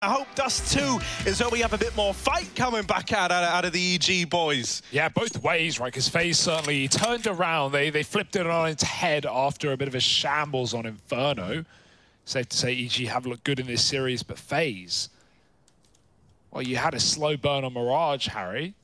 I hope Dust2 is where we have a bit more fight coming back out of the EG boys. Yeah, both ways, right? Because FaZe certainly turned around. They flipped it on its head after a bit of a shambles on Inferno. Safe to say EG have looked good in this series, but FaZe, well, you had a slow burn on Mirage, Harry.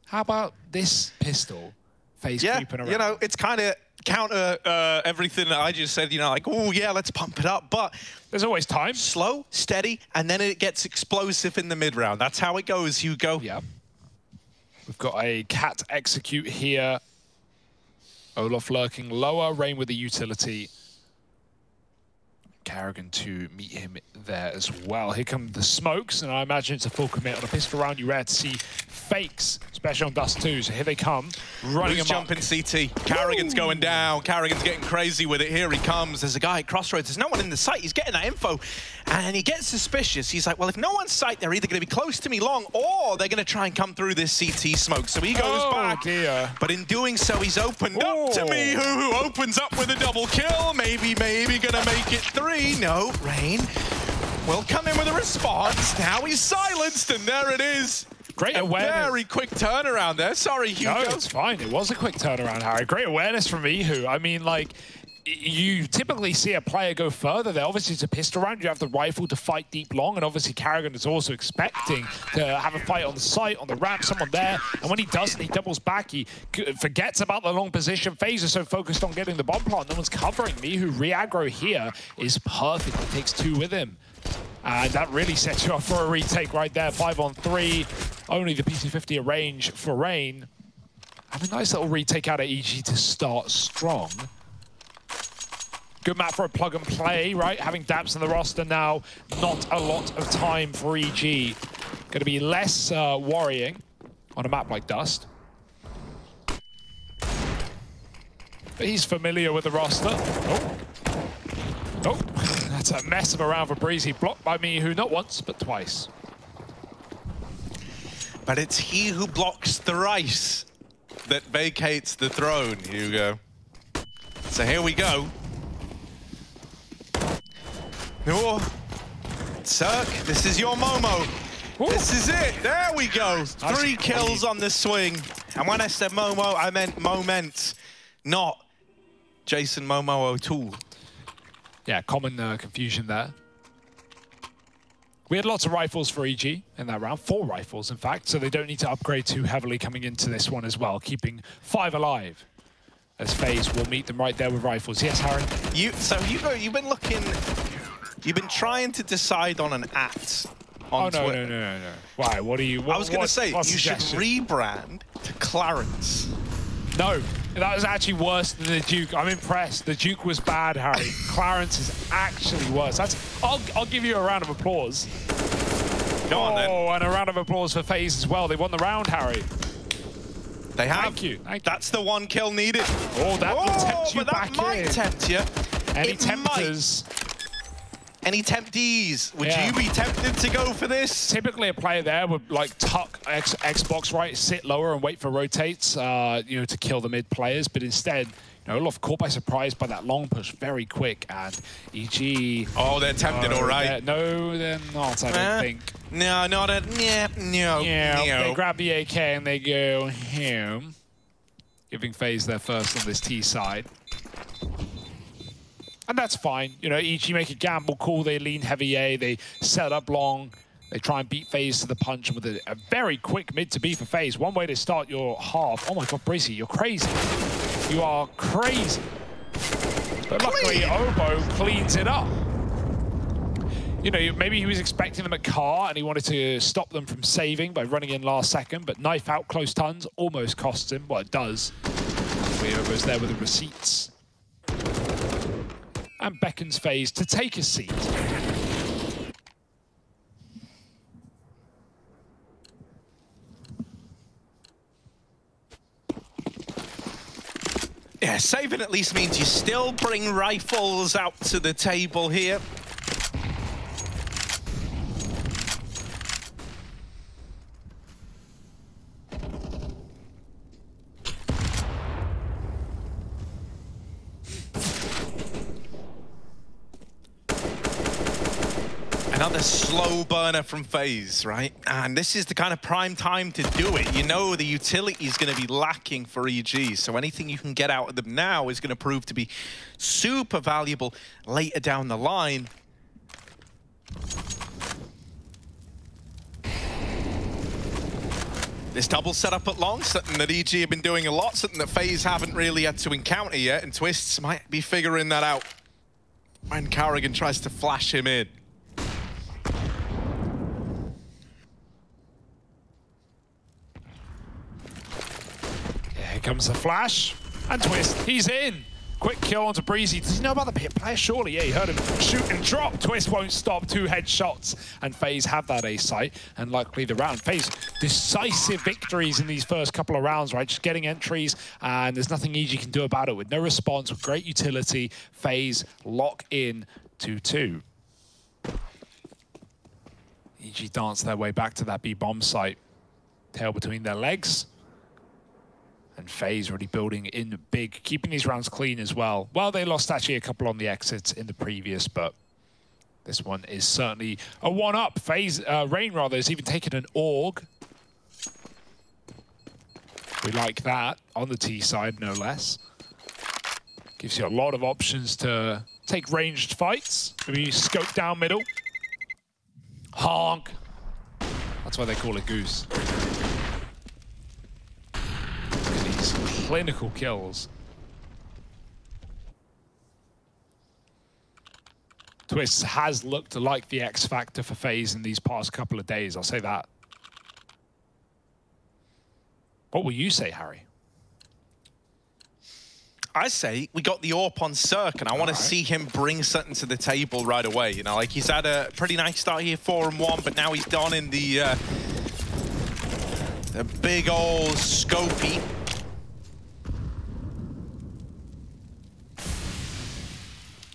How about this pistol? FaZe creeping around. You know, it's kind of counter everything that I just said, you know, like, oh yeah, let's pump it up, but there's always time. Slow, steady, and then it gets explosive in the mid-round. That's how it goes, Hugo. Yeah. We've got a cat execute here. Olaf lurking lower, Rain with the utility. Karrigan to meet him there as well. Here come the smokes, and I imagine it's a full commit on a pistol round. You rare to see fakes, especially on Dust2. So here they come, running amok. Jumping CT. Karrigan's going down. Karrigan's getting crazy with it. Here he comes. There's a guy at Crossroads. There's no one in the site. He's getting that info, and he gets suspicious. He's like, well, if no one's sight, they're either going to be close to me long, or they're going to try and come through this CT smoke. So he goes back. Dear. But in doing so, he's opened up to me, who opens up with a double kill. Maybe going to make it 3. No, Rain will come in with a response. Now he's silenced, and there it is. Great awareness. Very quick turnaround there. Sorry, Hugo. No, it's fine. It was a quick turnaround, Harry. Great awareness from Mihu. I mean, like, you typically see a player go further there. Obviously, it's a pistol round. You have the rifle to fight deep long, and obviously Karrigan is also expecting to have a fight on the site, on the ramp, someone there. And when he doesn't, he doubles back. He forgets about the long position. FaZe is so focused on getting the bomb plant. No one's covering. Mihu re-aggro here is perfect. He takes 2 with him. And that really sets you up for a retake right there. 5 on 3. Only the PC-50 at range for Rain. And a nice little retake out of EG to start strong. Good map for a plug and play, right? Having Daps in the roster now, not a lot of time for EG. Going to be less worrying on a map like Dust. But he's familiar with the roster. Oh, that's a mess of a round for Breezy. Blocked by Mihu, not once, but twice. But it's he who blocks thrice that vacates the throne, Hugo. So here we go. Oh, Cirque, this is your Momo. Ooh. This is it. There we go. 3 kills on the swing. And when I said Momo, I meant Moment, not Jason Momo O'Toole. Yeah, common confusion there. We had lots of rifles for EG in that round. 4 rifles, in fact, so they don't need to upgrade too heavily coming into this one as well, keeping 5 alive. As FaZe will meet them right there with rifles. Yes, Harry? You've been looking... You've been trying to decide on an at on Twitter. No. Why? What are you... I was going to say, you should rebrand to Clarence. No, that was actually worse than the Duke. I'm impressed. The Duke was bad, Harry. Clarence is actually worse. I'll give you a round of applause. Go on, then. Oh, and a round of applause for FaZe as well. They won the round, Harry. They have. Thank you. That's the 1 kill needed. Oh, that will tempt you back in. That might tempt you. Any tempters? Any temptees? Would you be tempted to go for this? Typically, a player there would like tuck Xbox right, sit lower, and wait for rotates, you know, to kill the mid players. But instead, you know, Olaf caught by surprise by that long push, very quick, and EG. Oh, they're tempted, all right. No, they're not. I don't think. No, not a. No. They grab the AK and they go home, giving FaZe their first on this T side. And that's fine. You know, EG make a gamble call. They lean heavy A. They set up long. They try and beat FaZe to the punch with a very quick mid to B for FaZe. One way to start your half. Oh my God, Breezy, you're crazy. You are crazy. But luckily, Obo cleans it up. You know, maybe he was expecting them at car and he wanted to stop them from saving by running in last second, but knife out close tons almost costs him. Well, it does. Obo's there with the receipts. And beckons FaZe to take a seat. Yeah, saving at least means you still bring rifles out to the table here. Another slow burner from FaZe, right? And this is the kind of prime time to do it. You know the utility is going to be lacking for EG, so anything you can get out of them now is going to prove to be super valuable later down the line. This double setup at long, something that EG have been doing a lot, something that FaZe haven't really had to encounter yet, and Twists might be figuring that out when Carrigan tries to flash him in. Here comes the flash, and Twist, he's in. Quick kill onto Breezy. Does he know about the pit player? Surely, yeah, he heard him shoot and drop. Twist won't stop, 2 headshots, and FaZe have that A site, and likely the round. FaZe, decisive victories in these first couple of rounds, right? Just getting entries, and there's nothing EG can do about it. With no response, with great utility, FaZe lock in 2-2. EG dance their way back to that B bomb site. Tail between their legs. And FaZe already building in big, keeping these rounds clean as well. Well, they lost actually a couple on the exits in the previous, but this one is certainly a one-up. FaZe, Rain rather, has even taken an AUG. We like that on the T side, no less. Gives you a lot of options to take ranged fights. Maybe scope down middle. Honk. That's why they call it Goose. Clinical kills. Twist has looked like the X factor for FaZe in these past couple of days, I'll say that. What will you say, Harry? I say we got the AWP on Cirque, and I want to see him bring something to the table right away. You know, like he's had a pretty nice start here, 4-1, but now he's done in the big old scopey.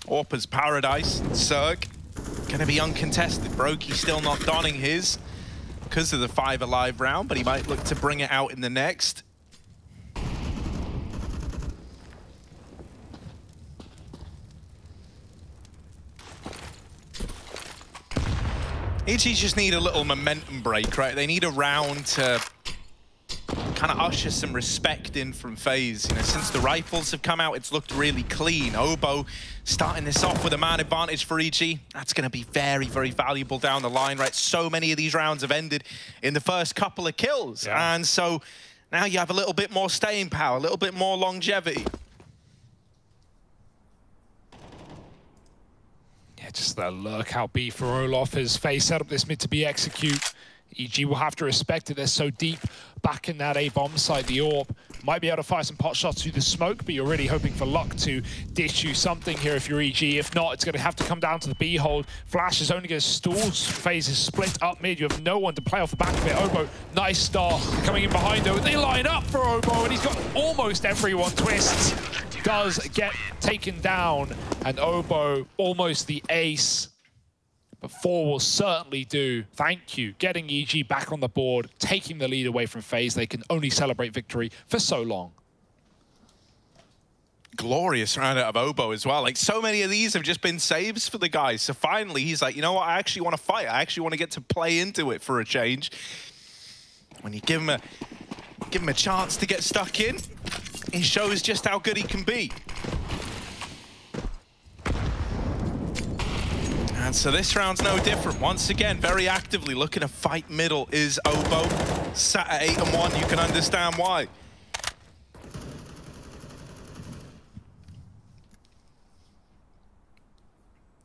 Orpa's Paradise, Cirque, gonna be uncontested. Brokey still not donning his because of the 5 alive round, but he might look to bring it out in the next. EG just need a little momentum break, right? They need a round to kind of usher some respect in from FaZe. You know, since the rifles have come out, it's looked really clean. Obo starting this off with a man advantage for EG. That's going to be very, very valuable down the line, right? So many of these rounds have ended in the first couple of kills. Yeah. And so now you have a little bit more staying power, a little bit more longevity. Yeah, just the lurkout B for Olof as FaZe set up this mid to B execute. EG will have to respect it. They're so deep back in that A-bomb site. The AWP might be able to fire some pot shots through the smoke, but you're really hoping for luck to dish you something here if you're EG. If not, it's going to have to come down to the B hold. Flash is only going to stall. FaZe is split up mid. You have no one to play off the back of it. Obo, nice start. Coming in behind though. They line up for Obo, and he's got almost everyone. Twists does get taken down, and Obo almost the ace. But 4 will certainly do. Thank you. Getting EG back on the board, taking the lead away from FaZe. They can only celebrate victory for so long. Glorious round out of Obo as well. Like, so many of these have just been saves for the guys. So finally, he's like, you know what? I actually want to fight. I actually want to get to play into it for a change. When you give him a chance to get stuck in, he shows just how good he can be. And so this round's no different. Once again, very actively looking to fight middle is Obo. Sat at 8-1, you can understand why.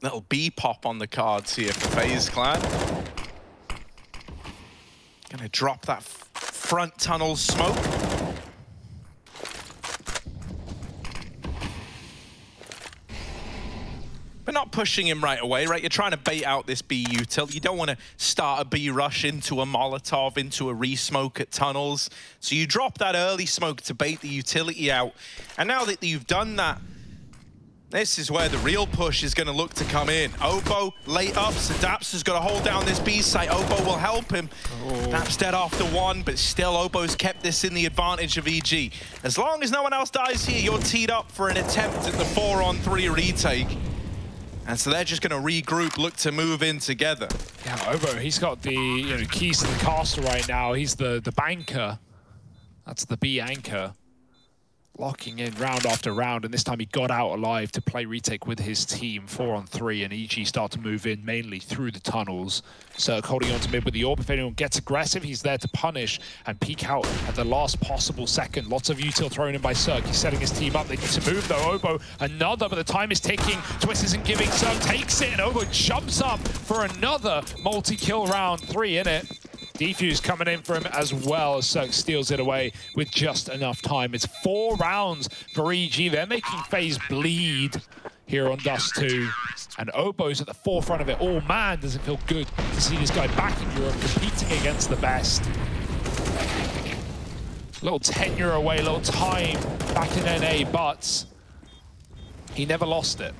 Little B pop on the cards here for FaZe Clan. Gonna drop that front tunnel smoke. But not pushing him right away, right? You're trying to bait out this B util. You don't want to start a B rush into a Molotov, into a re-smoke at tunnels. So you drop that early smoke to bait the utility out. And now that you've done that, this is where the real push is going to look to come in. Obo late up, so Daps has got to hold down this B site. Obo will help him. Daps dead after 1, but still Obo's kept this in the advantage of EG. As long as no one else dies here, you're teed up for an attempt at the 4-on-3 retake. And so they're just going to regroup, look to move in together. Yeah, Obo, he's got the keys to the castle right now. He's the banker. That's the B anchor. Locking in round after round, and this time he got out alive to play retake with his team 4-on-3, and EG start to move in mainly through the tunnels. Cirque holding on to mid with the orb. If anyone gets aggressive, he's there to punish and peek out at the last possible second. Lots of util thrown in by Cirque. He's setting his team up. They need to move though. Obo, another, but the time is ticking. Twist isn't giving. Cirque takes it, and Obo jumps up for another multi-kill round. 3 in it. Defuse coming in for him as well as Cirque steals it away with just enough time. It's 4 rounds for EG. They're making FaZe bleed here on Dust2. And Obo's at the forefront of it. Oh man, does it feel good to see this guy back in Europe competing against the best. Little tenure away, little time back in NA, but he never lost it.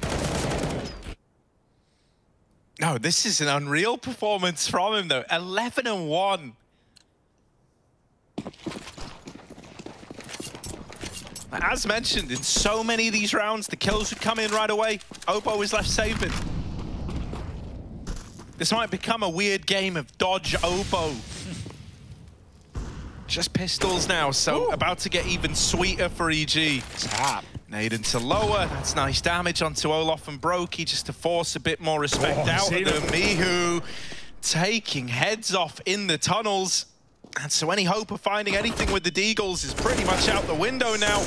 No, this is an unreal performance from him, though. 11-1. As mentioned, in so many of these rounds, the kills would come in right away. Obo is left saving. This might become a weird game of dodge Obo. Just pistols now, so about to get even sweeter for EG. Tap. Nade into lower, that's nice damage onto Olof and Brokey just to force a bit more respect out of them. Mihu taking heads off in the tunnels. And so any hope of finding anything with the Deagles is pretty much out the window now.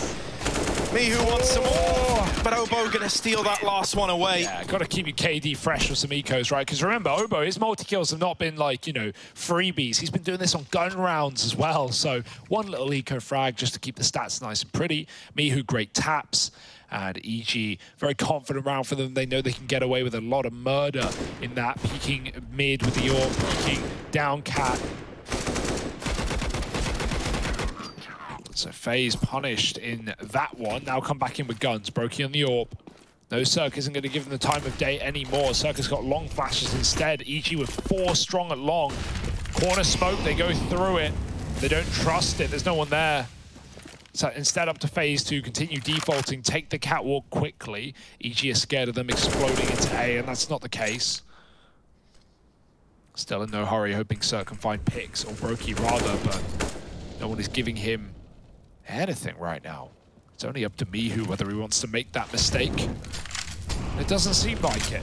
Mihu wants some more, but Obo gonna steal that last one away. Yeah, gotta keep your KD fresh with some ecos, right? Because remember, Obo, his multi-kills have not been like, freebies. He's been doing this on gun rounds as well. So one little eco frag just to keep the stats nice and pretty. Mihu, great taps. And EG, very confident round for them. They know they can get away with a lot of murder in that. Peeking mid with the orb, peeking down cat. So FaZe punished in that one. Now come back in with guns. Brokey on the orb. No, Cirque isn't going to give them the time of day anymore. Cirque has got long flashes instead. EG with 4 strong at long. Corner smoke, they go through it. They don't trust it. There's no one there. So instead up to FaZe to continue defaulting, take the catwalk quickly. EG is scared of them exploding into A, and that's not the case. Still in no hurry, hoping Cirque can find picks, or Brokey rather, but no one is giving him anything right now. It's only up to Mihu whether he wants to make that mistake. It doesn't seem like it.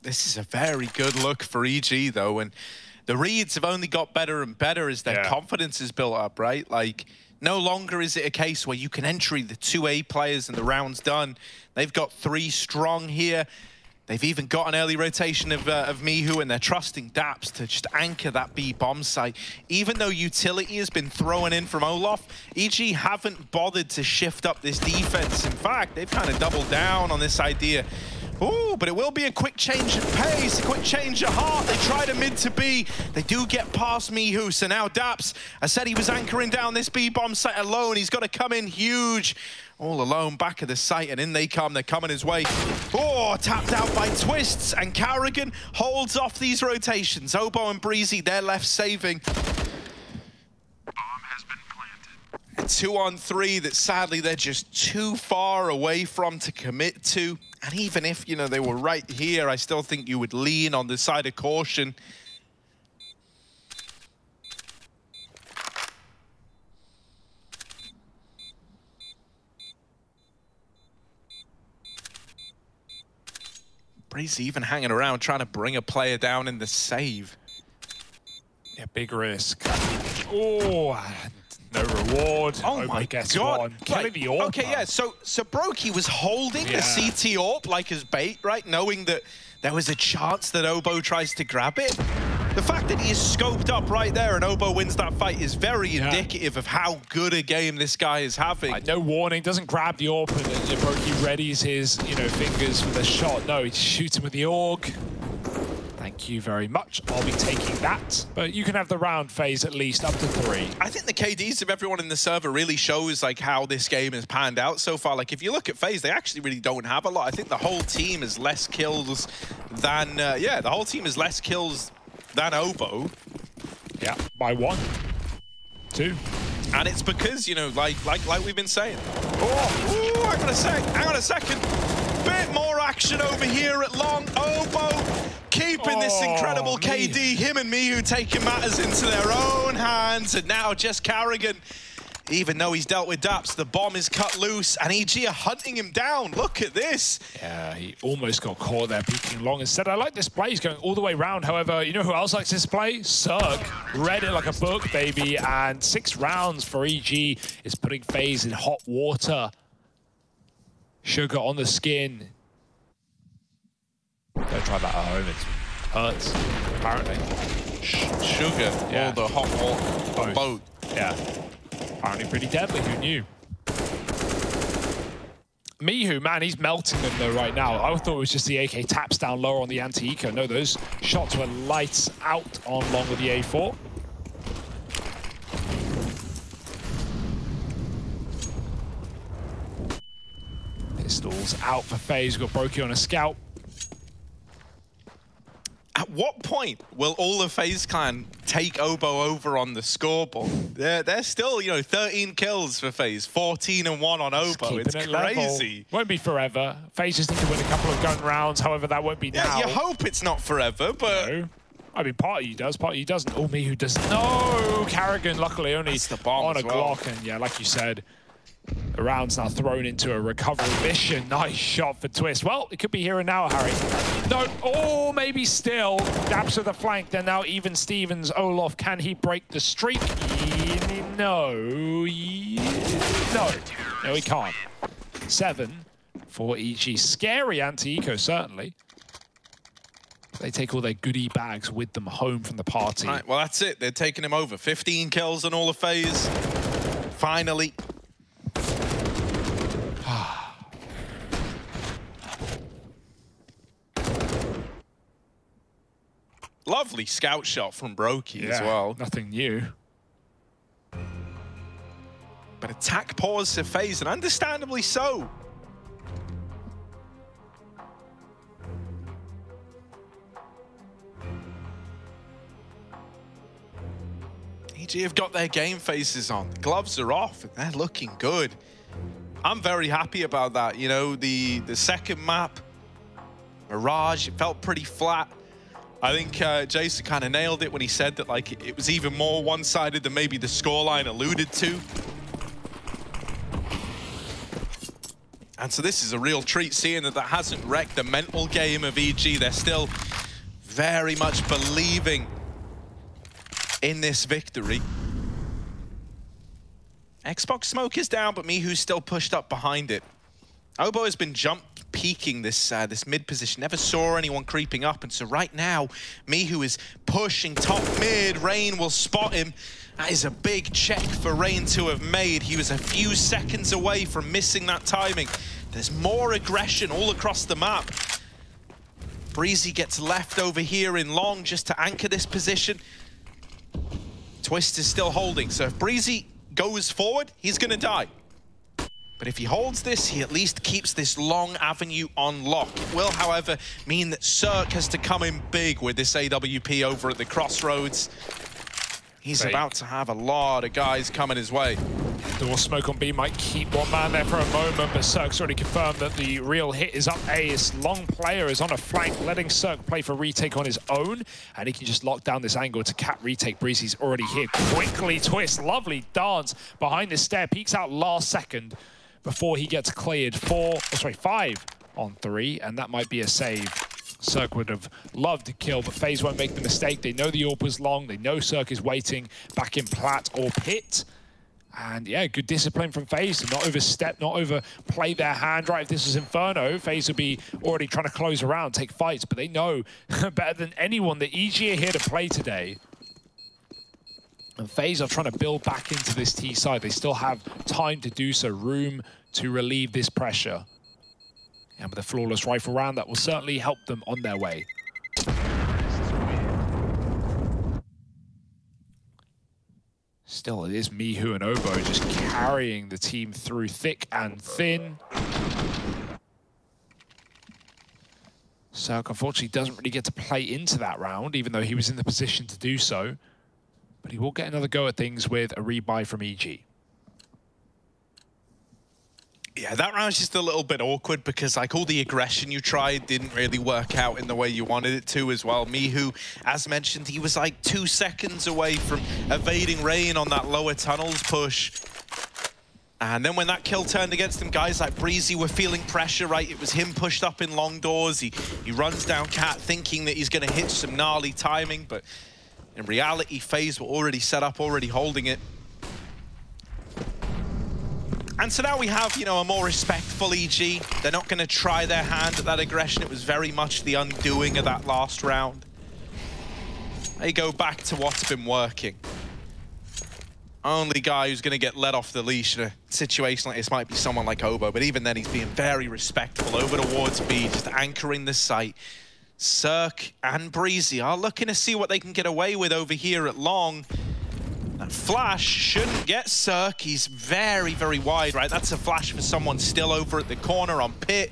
This is a very good look for EG, though, and the reads have only got better and better as their confidence is built up, right? Like, no longer is it a case where you can entry the 2A players and the round's done. They've got 3 strong here. They've even got an early rotation of Mihu, and they're trusting Daps to just anchor that B bomb site. Even though utility has been thrown in from Olof, EG haven't bothered to shift up this defense. In fact, they've kind of doubled down on this idea. Ooh, but it will be a quick change of pace, a quick change of heart. They tried a mid to B. They do get past Mihu, so now Daps, I said he was anchoring down this B-bomb site alone. He's got to come in huge. All alone, back of the site, and in they come. They're coming his way. Oh, tapped out by Twists, and Carrigan holds off these rotations. Obo and Breezy, they're left saving. Bomb has been planted. 2-on-3 that sadly they're just too far away from to commit to. And even if, they were right here, I still think you would lean on the side of caution. Breezy even hanging around trying to bring a player down in the save. Yeah, big risk. Oh, no reward. Oh my God. Killing the AWP. Okay, yeah, so Brokey was holding the CT AWP like his bait, right? Knowing that there was a chance that Obo tries to grab it. The fact that he is scoped up right there and Obo wins that fight is very indicative of how good a game this guy is having. No warning, doesn't grab the AWP, and Brokey readies his, fingers for the shot. No, he shoots him with the AUG. Thank you very much. I'll be taking that. But you can have the round phase at least up to 3. I think the KDs of everyone in the server really shows like how this game has panned out so far. Like if you look at FaZe, they actually really don't have a lot. I think the whole team is less kills than the whole team is less kills than Obo. Yeah, by 1, 2. And it's because, you know, like we've been saying. Oh, ooh, hang on a second. Bit more action over here at Long. Obo keeping this incredible KD. Him and Mihu taking matters into their own hands. And now just Carrigan, even though he's dealt with Daps, the bomb is cut loose. And EG are hunting him down. Look at this. Yeah, he almost got caught there peeking Long. Instead, I like this play. He's going all the way around. However, you know who else likes this play? Circ. Read it like a book, baby. And 6 rounds for EG is putting FaZe in hot water. Sugar on the skin. Don't try that at home. It hurts, apparently. Sugar, yeah. Or the hot water, both. Yeah. Apparently pretty deadly, who knew? Mihu, man, he's melting them though right now. I thought it was just the AK taps down lower on the anti-eco. No, those shots were lights out on Long with the A4. Pistols out for FaZe. Got Brokey on a scout. At what point will all of FaZe Clan take Obo over on the scoreboard? They're still, you know, 13 kills for FaZe, 14 and 1 on Obo. It's crazy. Level. Won't be forever. FaZe just need to win a couple of gun rounds. However, that won't be now. Yeah, you hope it's not forever, but... No. I mean, part of you does, part of you doesn't. Oh, Mihu doesn't. No! Carrigan, luckily, only the bomb on a well. Glock. And yeah, like you said, the round's now thrown into a recovery mission. Nice shot for Twist. Well, it could be here and now, Harry. No, oh, maybe still. Daps to the flank. Then now even Stevens. Olof, can he break the streak? No. No, he can't. 7 for EG. Scary anti-eco, certainly. They take all their goodie bags with them home from the party. Right, well, that's it. They're taking him over. 15 kills on all of FaZe. Finally. Lovely scout shot from Brokey as well. Nothing new. But attack pause to FaZe, and understandably so. EG have got their game faces on. The gloves are off, and they're looking good. I'm very happy about that. You know, the second map, Mirage, it felt pretty flat. I think Jason kind of nailed it when he said that like it was even more one-sided than maybe the scoreline alluded to. And so this is a real treat, seeing that hasn't wrecked the mental game of EG. They're still very much believing in this victory. Xbox smoke is down, but Mihu's still pushed up behind it. Obo has been jump peeking this mid position, never saw anyone creeping up, and so right now, Mihu is pushing top mid. Rain will spot him. That is a big check for Rain to have made. He was a few seconds away from missing that timing. There's more aggression all across the map. Breezy gets left over here in Long just to anchor this position. Twist is still holding, so if Breezy goes forward, he's gonna die. But if he holds this, he at least keeps this Long avenue on lock. It will, however, mean that Circ has to come in big with this AWP over at the crossroads. He's about to have a lot of guys coming his way. Door smoke on B might keep one man there for a moment, but Circ's already confirmed that the real hit is up A. His Long player is on a flank, letting Circ play for retake on his own, and he can just lock down this angle to cap retake. Breezy's already here. Quickly Twist, lovely dance behind the stair, peeks out last second before he gets cleared. 5 on 3, and that might be a save. Circ would have loved to kill, but FaZe won't make the mistake. They know the AWP was long. They know Circ is waiting back in plat or pit. And yeah, good discipline from FaZe to not overstep, not overplay their hand. Right, if this was Inferno, FaZe would be already trying to close around, take fights, but they know better than anyone that EG are here to play today. And FaZe are trying to build back into this T side. They still have time to do so, room to relieve this pressure. And with a flawless rifle round, that will certainly help them on their way. Still, it is Mihu and Obo just carrying the team through thick and thin. Cirque, unfortunately, doesn't really get to play into that round, even though he was in the position to do so. But he will get another go at things with a rebuy from EG. Yeah, that round's just a little bit awkward because like all the aggression you tried didn't really work out in the way you wanted it to as well. Mihu, as mentioned, he was like 2 seconds away from evading Rain on that lower tunnels push. And then when that kill turned against them, guys like Breezy were feeling pressure, right? It was him pushed up in long doors. He runs down Cat thinking that he's going to hit some gnarly timing, but in reality, FaZe were already set up, already holding it. And so now we have, you know, a more respectful EG. They're not going to try their hand at that aggression. It was very much the undoing of that last round. They go back to what's been working. Only guy who's going to get let off the leash in a situation like this might be someone like Obo, but even then he's being very respectful over towards B, just anchoring the site. Cirque and Breezy are looking to see what they can get away with over here at long. That flash shouldn't get Cirque. He's very, very wide, right? That's a flash for someone still over at the corner on pit.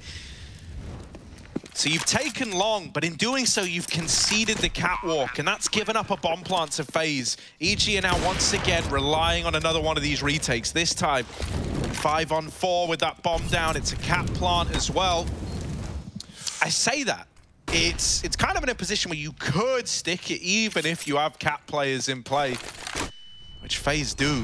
So you've taken long, but in doing so, you've conceded the catwalk, and that's given up a bomb plant to FaZe. EG are now once again relying on another one of these retakes. This time, 5 on 4 with that bomb down. It's a cat plant as well. I say that. It's kind of in a position where you could stick it even if you have cat players in play, which FaZe do.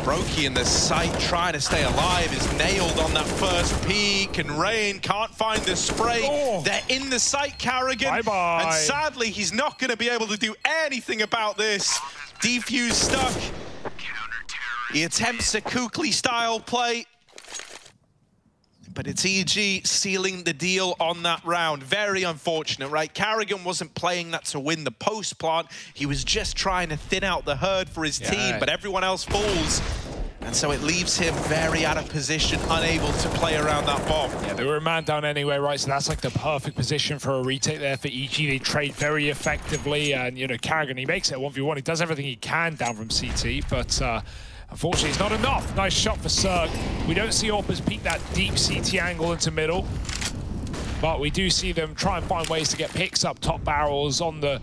Brokey in the site trying to stay alive is nailed on that first peek, and Rain can't find the spray. Oh. They're in the site, Carrigan. Bye-bye. And sadly, he's not going to be able to do anything about this. Defuse stuck. He attempts a Kukli-style play, but it's EG sealing the deal on that round. Very unfortunate, right? Carrigan wasn't playing that to win the post plant. He was just trying to thin out the herd for his team, but everyone else falls. And so it leaves him very out of position, unable to play around that bomb. Yeah, they were a man down anyway, right? So that's like the perfect position for a retake there for EG. They trade very effectively, and, you know, Carrigan, he makes it 1v1. He does everything he can down from CT, but unfortunately, it's not enough. Nice shot for Cirque. We don't see Orpers peek that deep CT angle into middle, but we do see them try and find ways to get picks up top barrels on the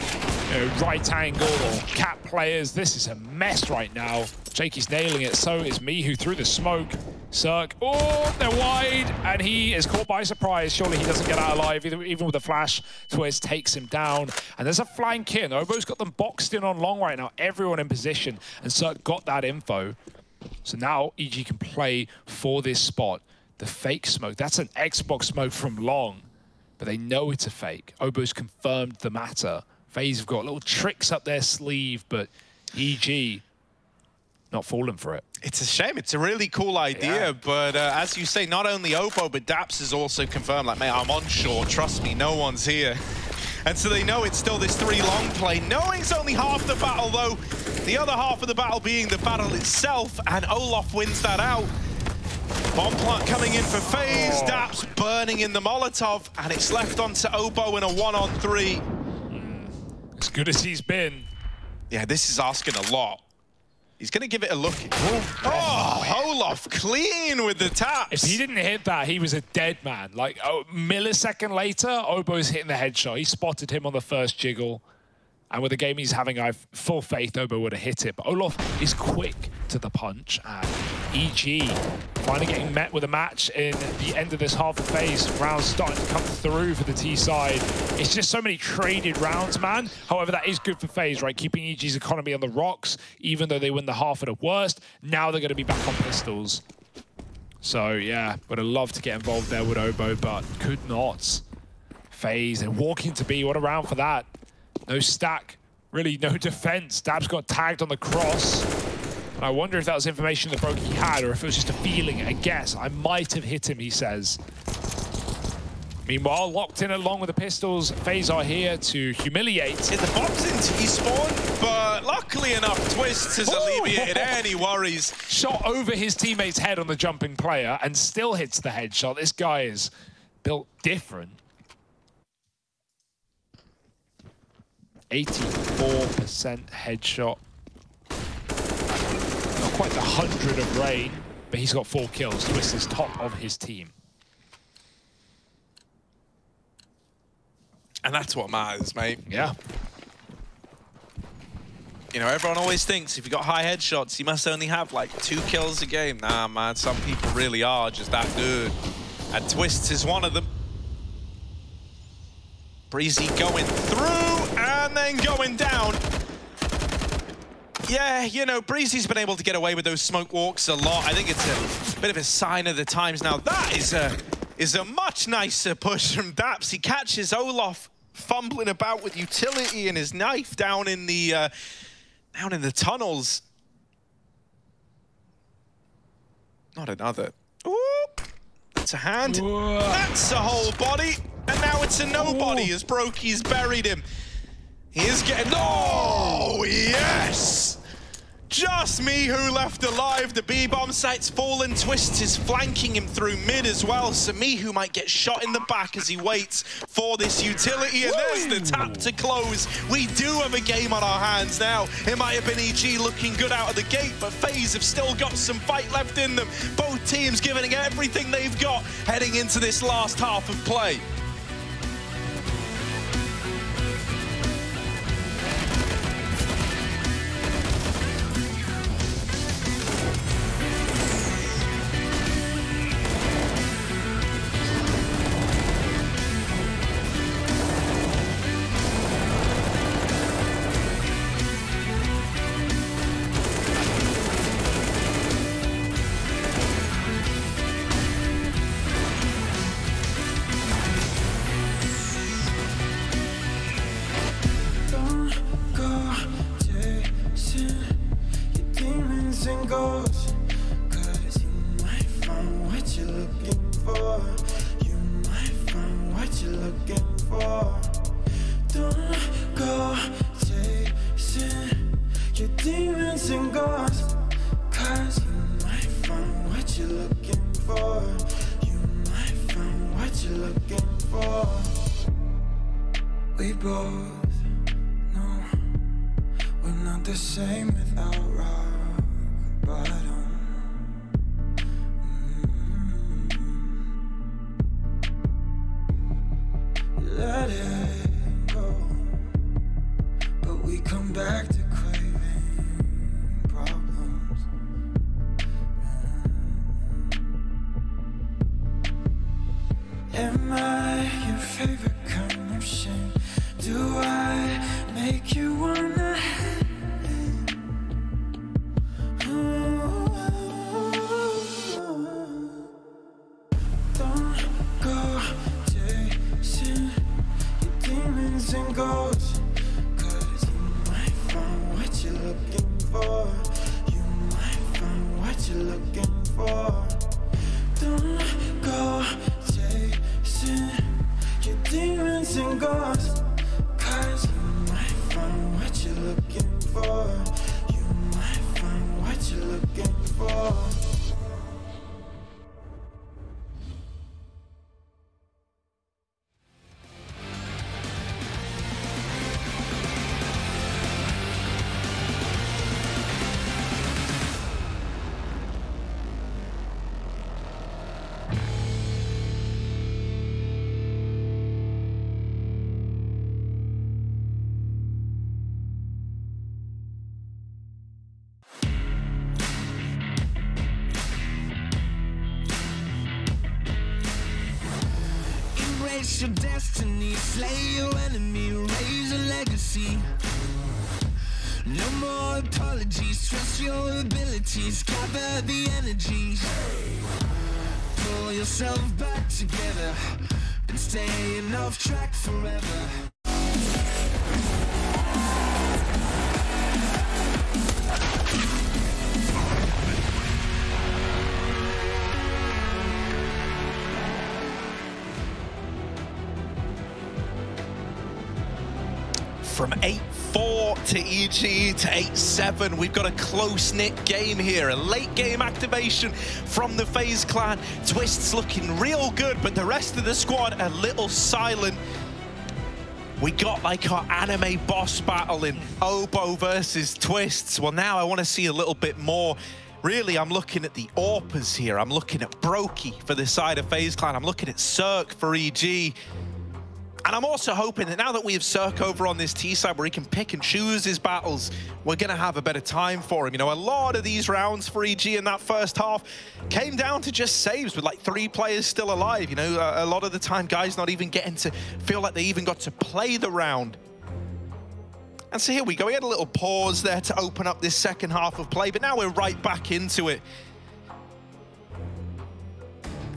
right angle or cat players. This is a mess right now. Jakey's nailing it. So is Mihu through the smoke. Cirque, oh, they're wide, and he is caught by surprise. Surely he doesn't get out alive, even with a flash. Twiz takes him down, and there's a flank in. Obo's got them boxed in on long right now, everyone in position, and Cirque got that info. So now EG can play for this spot. The fake smoke, that's an Xbox smoke from long, but they know it's a fake. Obo's confirmed the matter. FaZe have got little tricks up their sleeve, but EG not falling for it. It's a shame. It's a really cool idea, but as you say, not only Obo, but Daps has also confirmed, like, mate, I'm on shore. Trust me, no one's here. And so they know it's still this 3 long play, knowing it's only half the battle, though. The other half of the battle being the battle itself, and Olof wins that out. Bomb plant coming in for FaZe, Daps burning in the Molotov, and it's left onto Obo in a 1-on-3. As good as he's been. Yeah, this is asking a lot. He's going to give it a look. Oh, Olof clean with the taps. If he didn't hit that, he was a dead man. Like, a millisecond later, Obo's hitting the headshot. He spotted him on the first jiggle. And with the game he's having, I have full faith Obo would have hit it. But Olof is quick to the punch. And EG finally getting met with a match in the end of this half of phase. Rounds starting to come through for the T side. It's just so many traded rounds, man. However, that is good for FaZe, right? Keeping EG's economy on the rocks, even though they win the half at the worst. Now they're going to be back on pistols. So, yeah, would have loved to get involved there with Obo, but could not. FaZe, and walking to B, what a round for that. No stack, really no defense. Dabs got tagged on the cross. And I wonder if that was information that Brokey had, or if it was just a feeling, a guess. I might have hit him, he says. Meanwhile, locked in along with the pistols, FaZe are here to humiliate. The bomb's in T-spawn, but luckily enough, Twist has alleviated any worries. Shot over his teammate's head on the jumping player and still hits the headshot. This guy is built different. 84% headshot. quite the 100 of Rain, but he's got 4 kills. Twist is top of his team. And that's what matters, mate. Yeah. You know, everyone always thinks if you've got high headshots, you must only have like 2 kills a game. Nah, man, some people really are just that good. And Twists is one of them. Breezy going through and then going down. Yeah, you know, Breezy's been able to get away with those smoke walks a lot. I think it's a bit of a sign of the times now. That is a much nicer push from Daps. He catches Olaf fumbling about with utility and his knife down in the tunnels. Not another. Oop. That's a hand. Whoa. That's a whole body. And now it's a nobody as Brokey's buried him. He is getting... Oh, yes! Just me who left alive. The B-bomb site's fallen. Twist is flanking him through mid as well. So me who might get shot in the back as he waits for this utility. And there's the tap to close. We do have a game on our hands now. It might have been EG looking good out of the gate, but FaZe have still got some fight left in them. Both teams giving everything they've got heading into this last half of play. We both know we're not the same without rock bottom. Let it go, but we come back to craving problems. Am I your favorite kind of shame? Do I make you wanna hate? Don't go chasing your demons and ghosts, 'cause you might find what you're looking for. You might find what you're looking for. Don't go chasing your demons and ghosts, 'cause you might find what you're looking for. You might find what you're looking for. Embrace your destiny, slay your enemy, raise a legacy. No more apologies, trust your abilities, gather the energies. Pull yourself back together, been staying off track forever. From 8-4 to EG to 8-7, we've got a close-knit game here. A late-game activation from the FaZe clan. Twist's looking real good, but the rest of the squad a little silent. We got like our anime boss battle in Obo versus Twists. Well, now I want to see a little bit more. really, I'm looking at the AWPers here. I'm looking at Brokey for the side of FaZe Clan. I'm looking at Cirque for EG. And I'm also hoping that now that we have Cirque over on this T side where he can pick and choose his battles, we're going to have a better time for him. You know, a lot of these rounds for EG in that first half came down to just saves with like 3 players still alive. You know, a lot of the time guys not even getting to feel like they even got to play the round. And so here we go. We had a little pause there to open up this second half of play, but now we're right back into it.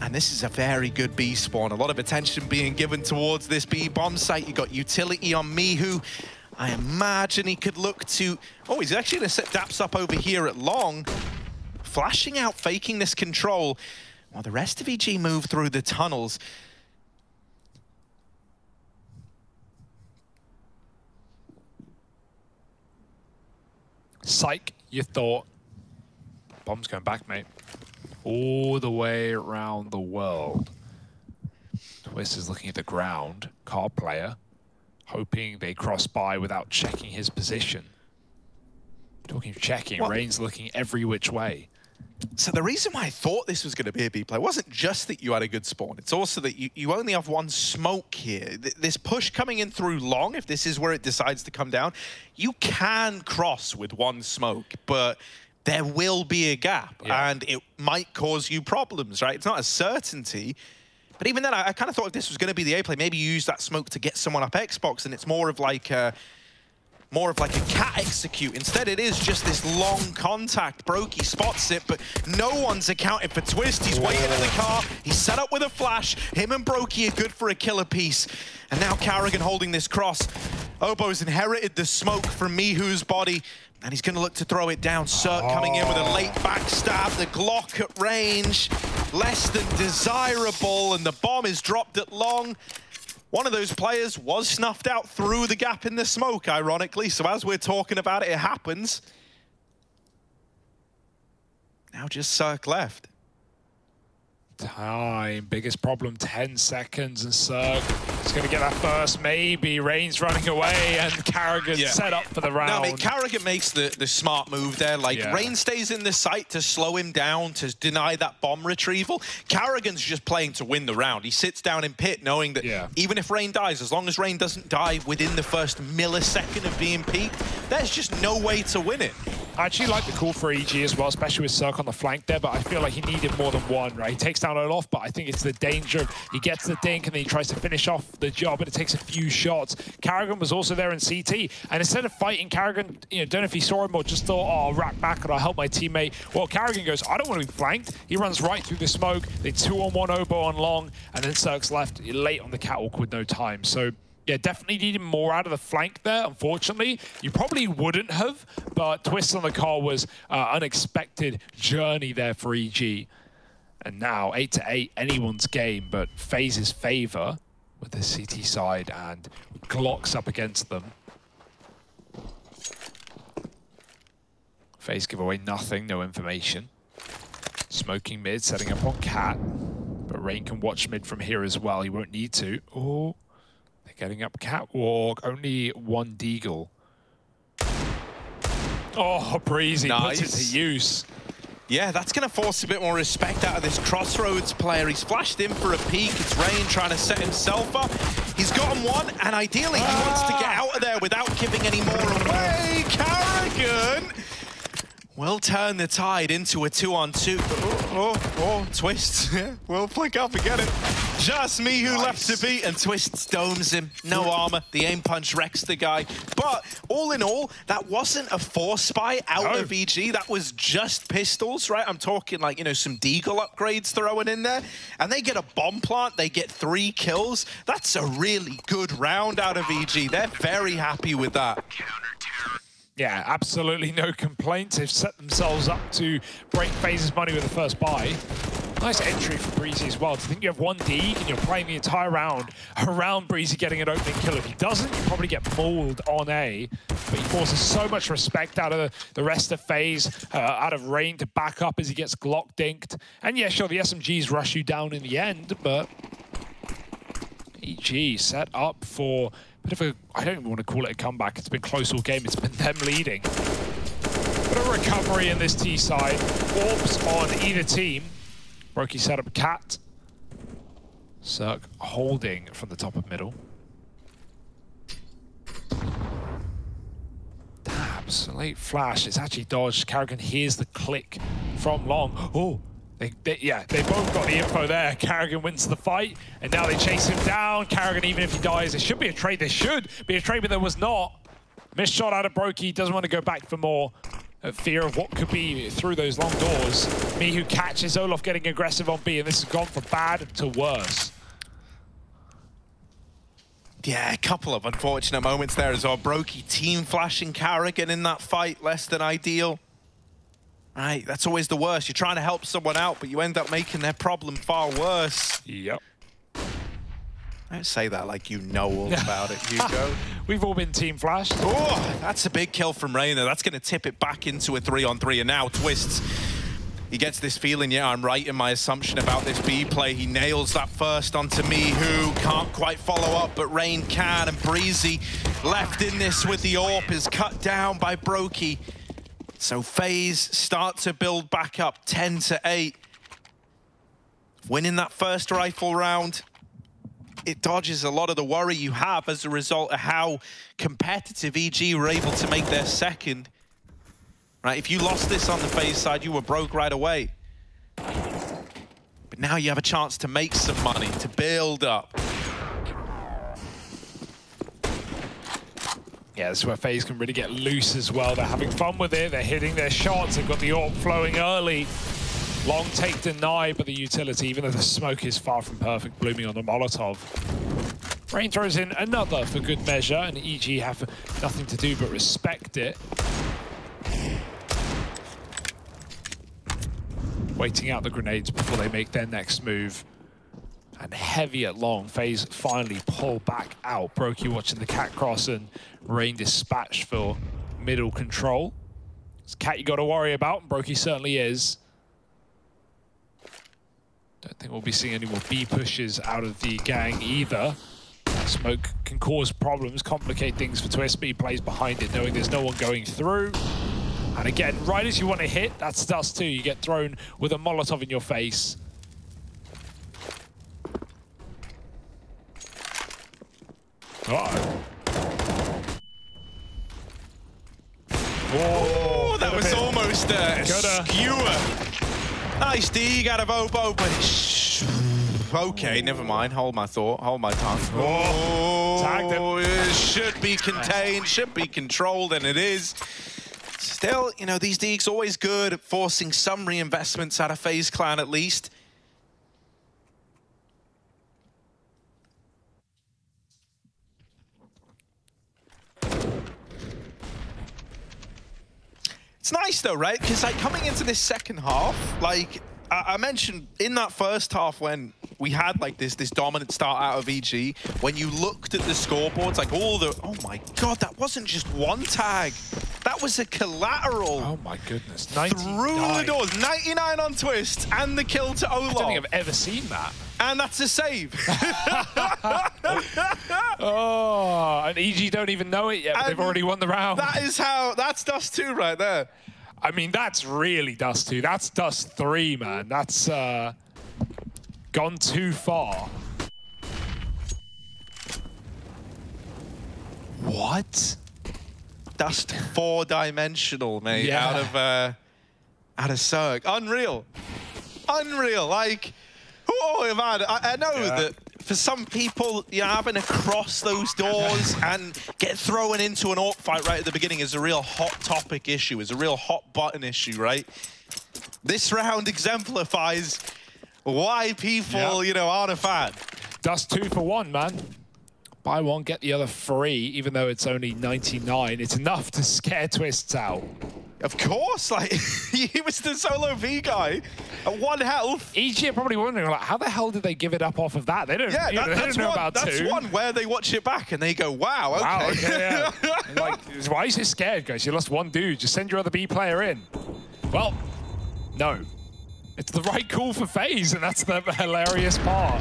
And this is a very good B spawn. A lot of attention being given towards this B bomb site. You got utility on Mihu. I imagine he could look to... Oh, he's actually going to set Daps up over here at long. Flashing out, faking this control. While the rest of EG move through the tunnels. Psych, you thought. Bomb's going back, mate. All the way around the world. Twist is looking at the ground. Card player, hoping they cross by without checking his position. Talking of checking, well, Rain's looking every which way. So the reason why I thought this was going to be a B play wasn't just that you had a good spawn. It's also that you only have one smoke here. This push coming in through long, if this is where it decides to come down, you can cross with one smoke, but there will be a gap, and it might cause you problems, right? It's not a certainty. But even then, I kind of thought if this was going to be the A play, maybe you use that smoke to get someone up Xbox, and it's more of like a cat execute. Instead, it is just this long contact. Brokey spots it, but no one's accounted for Twist. He's waiting in the car. He's set up with a flash. Him and Brokey are good for a killer piece. And now Carrigan holding this cross. Obo's inherited the smoke from Mihu's body, and he's going to look to throw it down. Cirque coming in with a late backstab. The Glock at range, less than desirable, and the bomb is dropped at long. One of those players was snuffed out through the gap in the smoke, ironically. So as we're talking about it, it happens. Now just Cirque left. Time, biggest problem, 10 seconds, and Cirque is going to get that first, maybe. Rain's running away, and Carrigan set up for the round. No, I mean, Carrigan makes the smart move there. Like, Rain stays in the site to slow him down, to deny that bomb retrieval. Carrigan's just playing to win the round. He sits down in pit knowing that even if Rain dies, as long as Rain doesn't die within the first millisecond of being peaked, there's just no way to win it. I actually like the call for EG as well, especially with Cirque on the flank there, but I feel like he needed more than one, right? He takes down Olaf, but I think it's the danger of he gets the dink and then he tries to finish off the job, but it takes a few shots. Carrigan was also there in CT, and instead of fighting Carrigan, you know, don't know if he saw him or just thought, oh, I'll rack back and I'll help my teammate. Well, Carrigan goes, I don't want to be flanked. He runs right through the smoke. They 2-on-1 Obo on long, and then Cirque's left late on the catwalk with no time. So yeah, definitely needed more out of the flank there, unfortunately. You probably wouldn't have, but Twist on the car was unexpected journey there for EG. And now 8-8, anyone's game, but FaZe's favor with the CT side and Glocks up against them. FaZe give away nothing, no information. Smoking mid, setting up on Cat, but Rain can watch mid from here as well. He won't need to. Oh. Getting up catwalk, only one deagle. Oh, Breezy puts it to use. Yeah, that's going to force a bit more respect out of this Crossroads player. He's flashed in for a peek. It's Rain trying to set himself up. He's gotten one, and ideally he wants to get out of there without giving any more away. Carrigan will turn the tide into a 2-on-2. Oh, Twist. We'll flick up and get it. Just Mihu left to beat, and Twist domes him. No armor. The aim punch wrecks the guy. But all in all, that wasn't a force spy out of EG. That was just pistols, right? I'm talking like, you know, some Deagle upgrades thrown in there. And they get a bomb plant. They get 3 kills. That's a really good round out of EG. They're very happy with that. Yeah, absolutely no complaints. They've set themselves up to break FaZe's money with the first buy. Nice entry for Breezy as well. To think you have one Deke and you're playing the entire round around Breezy getting an opening kill. If he doesn't, you probably get mauled on A. But he forces so much respect out of the rest of FaZe, out of Rain to back up as he gets Glock dinked. And yeah, sure, the SMGs rush you down in the end, but EG set up for a bit of a, I don't even want to call it a comeback. It's been close all game. It's been them leading. Bit of recovery in this T side. Orbs on either team. Brokey set up Cat. Circ holding from the top of middle. Dabs, a late flash. It's actually dodged. Carrigan hears the click from long. Oh, they both got the info there. Carrigan wins the fight, and now they chase him down. Carrigan, even if he dies, there should be a trade. There should be a trade, but there was not. Missed shot out of Brokey. Doesn't want to go back for more. Fear of what could be through those long doors. Mihu catches Olof getting aggressive on B, and this has gone from bad to worse. Yeah, a couple of unfortunate moments there as well. Brokey team flashing Carrigan in that fight, less than ideal. Right, that's always the worst. You're trying to help someone out, but you end up making their problem far worse. Yep. Don't say that like you know all about it, Hugo. We've all been team flashed. Oh, that's a big kill from Reyna. That's going to tip it back into a 3-on-3, and now Twists. He gets this feeling, yeah, I'm right in my assumption about this B play. He nails that first onto Mihu. Can't quite follow up, but Rain can, and Breezy left in this with the AWP is cut down by Brokey. So FaZe start to build back up 10-8. Winning that first rifle round, it dodges a lot of the worry you have as a result of how competitive EG were able to make their second. Right, if you lost this on the FaZe side, you were broke right away. But now you have a chance to make some money, to build up. Yeah, this is where FaZe can really get loose as well. They're having fun with it. They're hitting their shots. They've got the AWP flowing early. Long take denied, but the utility, even though the smoke is far from perfect, blooming on the Molotov. Rain throws in another for good measure, and EG have nothing to do but respect it. Waiting out the grenades before they make their next move. And heavy at long. FaZe finally pull back out. Brokey watching the Cat cross, and Rain dispatched for middle control. It's Cat you got to worry about, and Brokey certainly is. Don't think we'll be seeing any more B pushes out of the gang either. That smoke can cause problems, complicate things for Twist, but he plays behind it, knowing there's no one going through. And again, right as you want to hit, that's Dust2. You get thrown with a Molotov in your face. Uh-oh. Oh, that was almost a skewer. Nice dig out of Obo, but okay, never mind. Hold my thought, hold my tongue. Tagged him. It should be contained, should be controlled, and it is. Still, you know, these digs always good at forcing some reinvestments out of FaZe Clan at least. It's nice though, right? Because like coming into this second half, like I mentioned in that first half when we had like this dominant start out of EG, when you looked at the scoreboards, like all the, oh my God, that wasn't just one tag. That was a collateral. Oh my goodness, 99. Through the doors, 99 on Twist and the kill to Olof. I don't think I've ever seen that. And that's a save. Oh, and EG don't even know it yet, but they've already won the round. That is how, that's Dust2 right there. I mean, that's really Dust2. That's Dust3, man. That's gone too far. What? Dust 4-dimensional, mate, Yeah. out of Zerg. Unreal. Unreal. Like, oh man, I know that for some people, you know, having to cross those doors and get thrown into an AWP fight right at the beginning is a real hot topic issue, is a real hot button issue, right? This round exemplifies why people, you know, aren't a fan. Dust2 for 1, man. Buy one, get the other free, even though it's only 99. It's enough to scare Twists out. Of course, like, he was the solo V guy at 1 health. EG are probably wondering, like, how the hell did they give it up off of that? They don't, they don't know about that's 2. one where they watch it back and they go, wow, okay. Wow, okay, yeah. Like, why are you so scared, guys? You lost 1 dude. Just send your other B player in. Well, no. It's the right call for FaZe, and that's the hilarious part.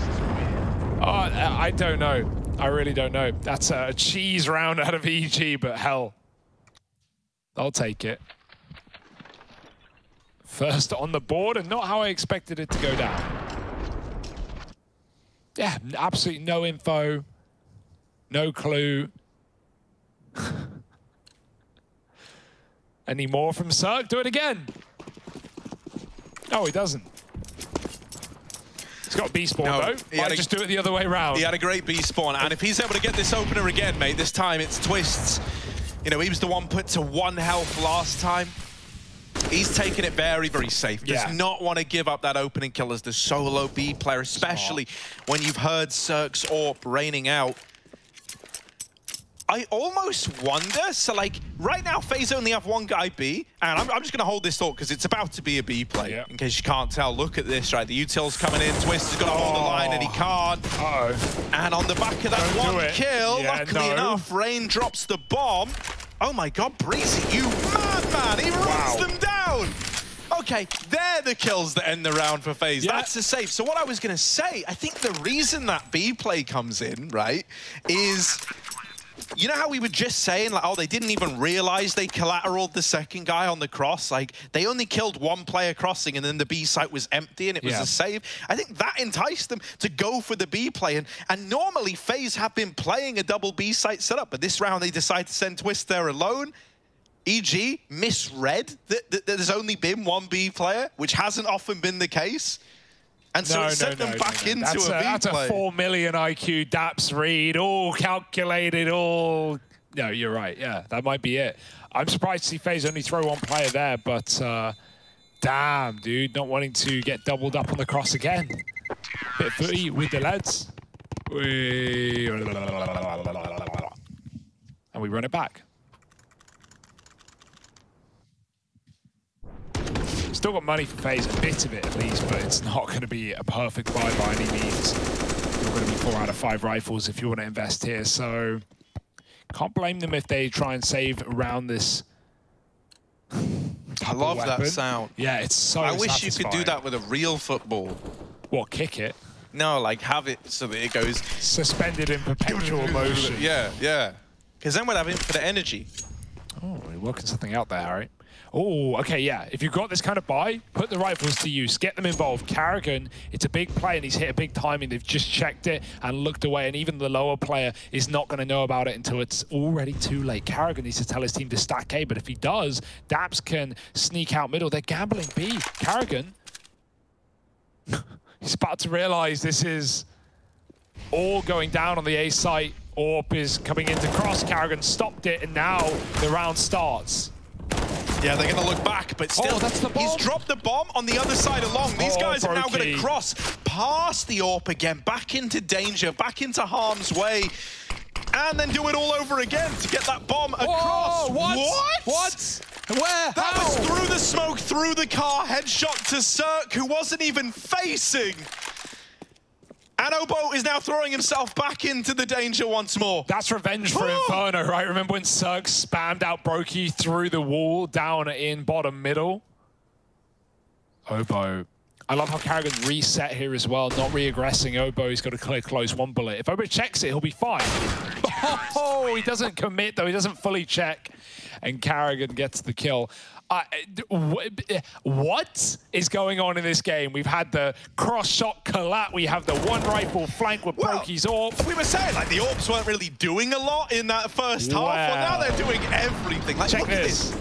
I don't know. I really don't know. That's a cheese round out of EG, but hell, I'll take it. first on the board, and not how I expected it to go down. Yeah, absolutely no info, no clue. Any more from Cirque? Do it again. No, he doesn't. He's got a B spawn though. Might just do it the other way around. He had a great B spawn, and if he's able to get this opener again, mate, this time it's Twists. You know, he was the one put to 1 health last time. He's taking it very, very safe. Does not want to give up that opening kill as the solo B player, especially when you've heard Cirque's AWP raining out. I almost wonder, so like, right now FaZe only have 1 guy B, and I'm just going to hold this thought because it's about to be a B play, in case you can't tell. Look at this, right? The util's coming in, Twist has got to hold the line, and he can't. And on the back of that 1 kill, luckily enough, Rain drops the bomb. Oh my God, Breezy, you madman! He runs them down! Okay, they're the kills that end the round for FaZe. That's a safe. So what I was going to say, I think the reason that B play comes in, right, is... You know how we were just saying, like, oh, they didn't even realize they collateraled the second guy on the cross? Like, they only killed 1 player crossing, and then the B site was empty, and it was a save. I think that enticed them to go for the B play. And normally, FaZe have been playing a double B site setup, but this round they decide to send Twist there alone. EG misread that there's only been 1 B player, which hasn't often been the case. And so it sent them back into a B play. That's a 4 million IQ DAPS read, all calculated, all... No, you're right, yeah, that might be it. I'm surprised to see FaZe only throw 1 player there, but damn, dude, not wanting to get doubled up on the cross again. Bit footy with the lads. And we run it back. Still got money for FaZe, a bit of it at least, but it's not going to be a perfect buy by any means. You're going to be 4 out of 5 rifles if you want to invest here, so can't blame them if they try and save around this. I love that sound. Yeah, it's so I wish satisfying. you could do that with a real football. What, kick it? No, like have it so that it goes... Suspended in perpetual motion. Yeah. Because then we'll have infinite energy. Oh, you're working something out there, Harry. Oh, okay, yeah. If you've got this kind of buy, put the rifles to use. Get them involved. Karrigan, it's a big play, and he's hit a big timing. They've just checked it and looked away, and even the lower player is not going to know about it until it's already too late. Karrigan needs to tell his team to stack A, but if he does, Daps can sneak out middle. They're gambling B. Karrigan, he's about to realize this is all going down on the A site. AWP is coming into cross. Karrigan stopped it, and now the round starts. Yeah, they're going to look back, but still, he's dropped the bomb on the other side along. These guys are now going to cross past the AWP again, back into danger, back into harm's way, and then do it all over again to get that bomb across. What? Where? That was through the smoke, through the car, headshot to Cirque, who wasn't even facing. And Obo is now throwing himself back into the danger once more. That's revenge for Inferno, right? Remember when Cirque spammed out Brokey through the wall down in bottom middle? Obo. I love how Karrigan reset here as well, not re-aggressing. Obo, he's got to clear close 1 bullet. If Obo checks it, he'll be fine. Oh, he doesn't commit, though. He doesn't fully check. And Karrigan gets the kill. What is going on in this game? We've had the cross-shot collat. We have the 1 rifle flank with Brokey's AWP. We were saying, like, the AWPs weren't really doing a lot in that first half. Well, now they're doing everything. Like, check this.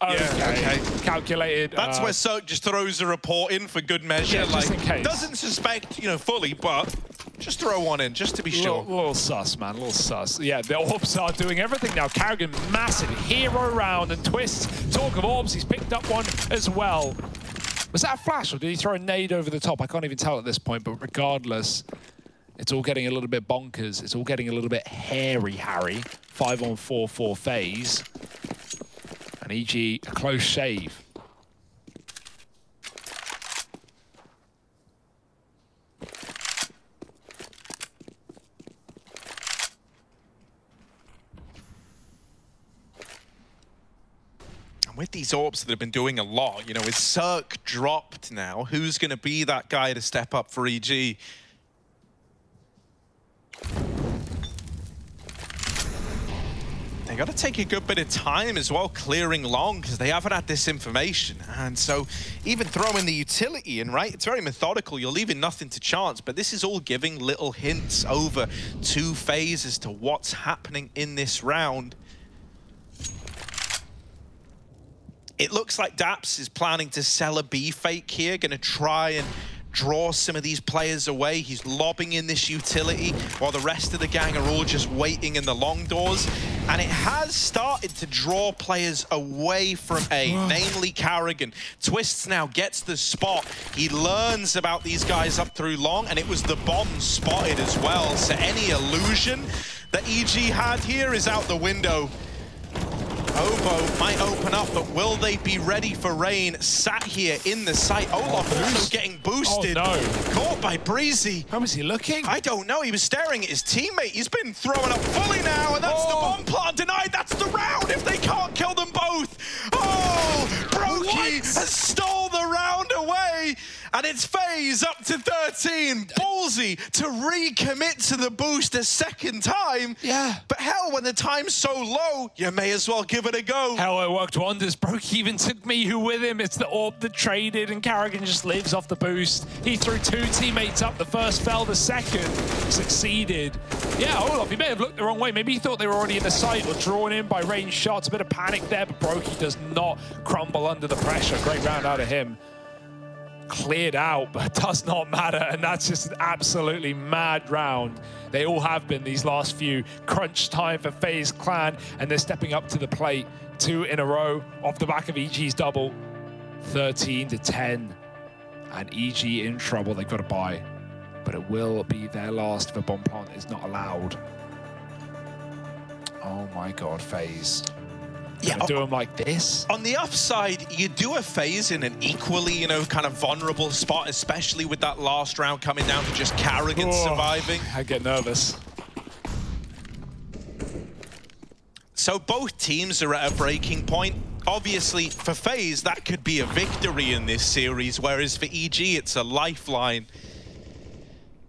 Okay. Calculated. That's where Cirque just throws a report in for good measure. Yeah, just in case. Doesn't suspect, you know, fully, but just throw 1 in, just to be sure. Little sus, man, little sus. Yeah, the AWPs are doing everything now. Karrigan, massive hero round, and Twist, talk of AWPs, he's picked up 1 as well. Was that a flash, or did he throw a nade over the top? I can't even tell at this point, but regardless, it's all getting a little bit bonkers. It's all getting a little bit hairy, Harry. 5-on-4 for FaZe. And EG, a close shave. And with these AWPs that have been doing a lot, you know, is Cirque dropped now? Who's going to be that guy to step up for EG? They got to take a good bit of time as well clearing long because they haven't had this information. And so even throwing the utility in, right? It's very methodical. You're leaving nothing to chance, but this is all giving little hints over to FaZe as to what's happening in this round. It looks like Daps is planning to sell a B fake here, going to try and draw some of these players away. He's lobbing in this utility while the rest of the gang are all just waiting in the long doors. And it has started to draw players away from A, namely Carrigan. Twists now gets the spot. He learns about these guys up through long, and it was the bomb spotted as well. So any illusion that EG had here is out the window. Obo might open up, but will they be ready for Rain? Sat here in the site. Olaf also getting boosted. Oh, no. Caught by Breezy. How was he looking? I don't know. He was staring at his teammate. He's been throwing up fully now, and that's the bomb plant denied. That's the round if they can't kill them both. Oh, Brokey has stole the round away, and it's FaZe up to 13. Ballsy to recommit to the boost a second time. Yeah. But hell, when the time's so low, you may as well give it a go. Hell, it worked wonders. Broke even took Mihu with him. It's the orb that traded, and Carrigan just lives off the boost. He threw 2 teammates up. The first fell, the second succeeded. Yeah, Olaf, he may have looked the wrong way. Maybe he thought they were already in the site or drawn in by range shots. A bit of panic there, but Brokey does not crumble under the pressure. Great round out of him. Cleared out, but does not matter, and that's just an absolutely mad round. They all have been these last few. Crunch time for FaZe Clan, and they're stepping up to the plate. 2 in a row off the back of EG's double. 13-10, and EG in trouble. They've got to buy, but it will be their last if a bomb plant is not allowed. Oh my God, FaZe. Yeah, do them like this. On the upside, you do a FaZe in an equally, you know, kind of vulnerable spot, especially with that last round coming down to just Carrigan surviving. I get nervous. So both teams are at a breaking point. Obviously, for FaZe, that could be a victory in this series, whereas for EG, it's a lifeline.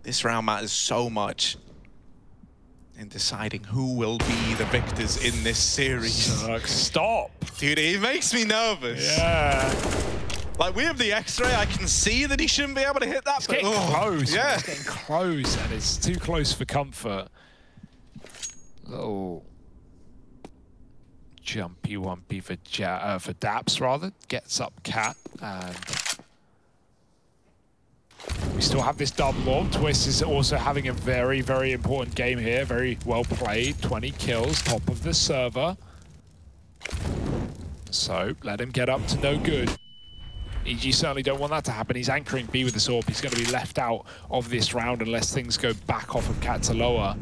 This round matters so much in deciding who will be the victors in this series. Stop. Dude, he makes me nervous. Yeah. Like, we have the X-ray. I can see that he shouldn't be able to hit that. It's getting close. Yeah. It's getting close, and it's too close for comfort. Little jumpy wumpy for Daps, rather. Gets up Cat, and we still have this double orb. Twist is also having a very, very important game here. Very well played. 20 kills, top of the server. So let him get up to no good. EG certainly don't want that to happen. He's anchoring B with this orb. He's going to be left out of this round unless things go back off of Cat to lower.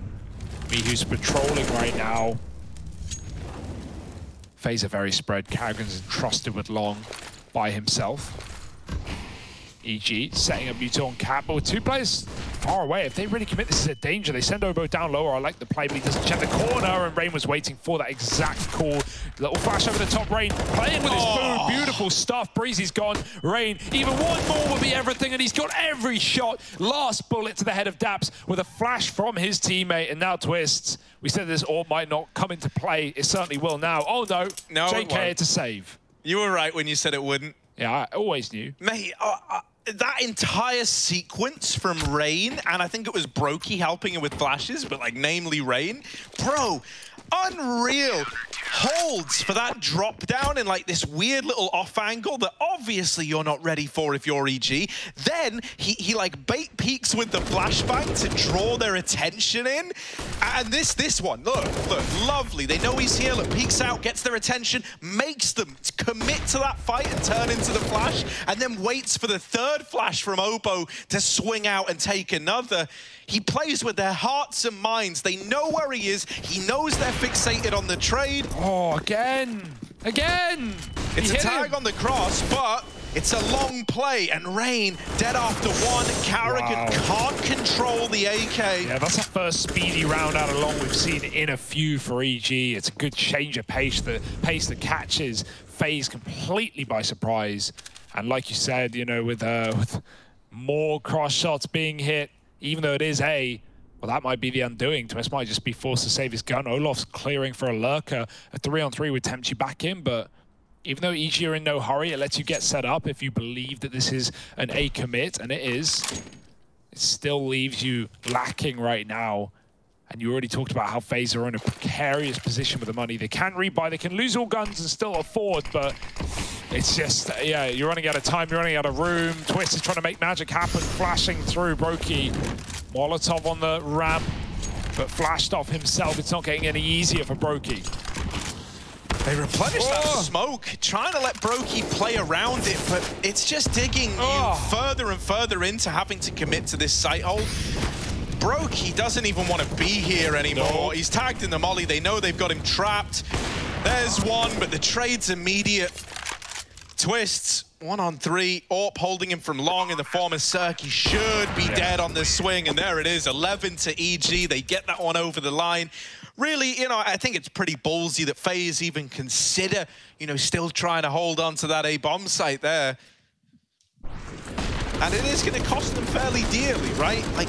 Mihu's patrolling right now. FaZe are very spread. Carrigan's entrusted with long by himself. EG setting up Muto on Cat, but with 2 players far away, if they really commit, this is a danger. They send Obo down lower. I like the play, but he doesn't check the corner, and Rain was waiting for that exact call. Little flash over the top. Rain playing with his food. Beautiful stuff. Breezy's gone. Rain, even one more will be everything, and he's got every shot. Last bullet to the head of Daps with a flash from his teammate, and now Twists. We said this orb might not come into play. It certainly will now. Oh no, JK to save. You were right when you said it wouldn't. Yeah, I always knew. Mate, that entire sequence from Rain, and I think it was Brokey helping him with flashes, but like namely Rain, bro, unreal. Holds for that drop down in like this weird little off angle that obviously you're not ready for if you're EG. Then he like bait peeks with the flashbang to draw their attention in. And this one, look, lovely. They know he's here, look, peeks out, gets their attention, makes them commit to that fight and turn into the flash, and then waits for the 3rd flash from Obo to swing out and take another. He plays with their hearts and minds. They know where he is. He knows they're fixated on the trade. Oh, again. It's a tag on the cross, but it's a long play, and Rain dead after 1. Carrigan can't control the AK. Yeah, that's the first speedy round out of long we've seen in a few for EG. It's a good change of pace, the pace that catches FaZe completely by surprise. And like you said, you know, with more cross shots being hit, even though it is A, Well, that might be the undoing. Twist might just be forced to save his gun. Olof's clearing for a lurker. A 3-on-3 would tempt you back in, but even though EG are in no hurry, it lets you get set up if you believe that this is an A commit, and it is. It still leaves you lacking right now. And you already talked about how FaZe are in a precarious position with the money. They can rebuy, they can lose all guns and still afford, but it's just, yeah, you're running out of time, you're running out of room. Twist is trying to make magic happen, flashing through Brokey. Molotov on the ramp, but flashed off himself. It's not getting any easier for Brokey. They replenish that smoke, trying to let Brokey play around it, but it's just digging you further and further into having to commit to this sight hole. Brokey doesn't even want to be here anymore. No. He's tagged in the molly. They know they've got him trapped. There's one, but the trade's immediate. Twists, 1-on-3. Orp holding him from long in the form of Cirque. He should be dead on this swing, and there it is, 11 to EG. They get that one over the line. Really, you know, I think it's pretty ballsy that FaZe even consider, you know, still trying to hold on to that A-bomb site there. And it is going to cost them fairly dearly, right? Like,